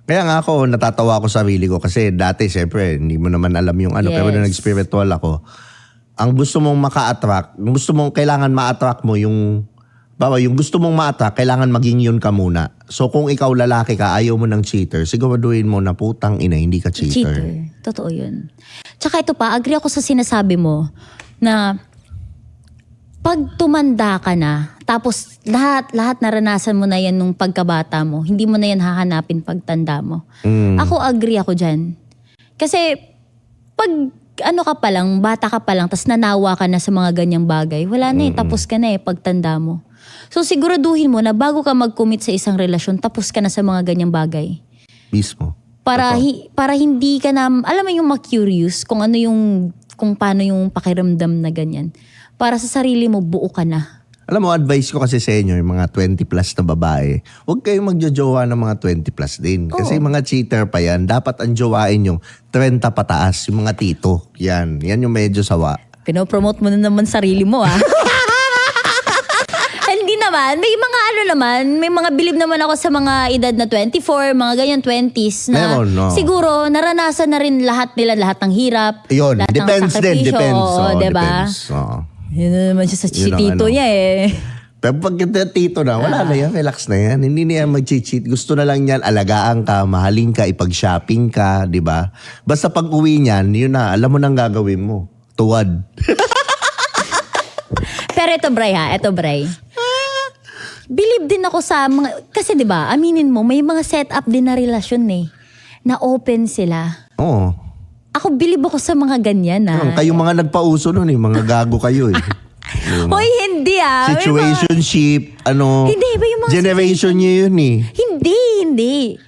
Kaya nga ako, natatawa ako sa sarili ko kasi dati, siyempre, hindi mo naman alam yung ano. Pero nung nag-spiritual ako, ang gusto mong maka-attract, kailangan ma-attract mo yung gusto mong ma-attract, kailangan maging yun ka muna. So kung ikaw lalaki ka, ayaw mo ng cheater, siguraduhin mo na putang ina, hindi ka cheater. Totoo yun. Tsaka ito pa, agree ako sa sinasabi mo na pag tumanda ka na, tapos lahat naranasan mo na yan nung pagkabata mo, hindi mo na yan hahanapin pagtanda mo. Ako agree ako dyan. Kasi pag ka pa lang, bata ka pa lang, tapos nanawa ka na sa mga ganyang bagay, wala na tapos ka na pagtanda mo. So siguraduhin mo na bago ka mag-commit sa isang relasyon, tapos ka na sa mga ganyang bagay. Mismo. Para hindi ka na, alam mo yung ma-curious kung paano yung pakiramdam na ganyan. Para sa sarili mo, buo ka na. Alam mo, advice ko kasi sa inyo, yung mga 20 plus na babae, huwag kayong magjojowa ng mga 20 plus din. Kasi mga cheater pa yan, dapat ang jowain yung 30 pataas, yung mga tito. Yan yung medyo sawa. Pinopromote mo na naman sarili mo Hindi naman, may mga believe naman ako sa mga edad na 24, mga ganyan 20s na Meron, no? siguro naranasan na rin lahat ng hirap, Yun, lahat depends ng din, sakripisyo, depends. diba? Depends. Yun na naman siya sa Yun ang tito niya Pero pag tito na, wala na yan, relax na yan. Hindi na yan mag-cheat. Gusto na lang yan, alagaan ka, mahalin ka, ipag-shopping ka, di ba? Basta pag uwi niyan, yun na, alam mo nang gagawin mo. Tuwad. Pero ito Bray. Believe din ako sa mga, kasi di ba, aminin mo, may mga set-up din na relasyon na open sila. Oo. Ako believe ako sa mga ganyan Kayong mga nagpauso nun mga gago kayo Hoy, hindi Situationship, Hindi, ba yung mga generation nyo yun Hindi.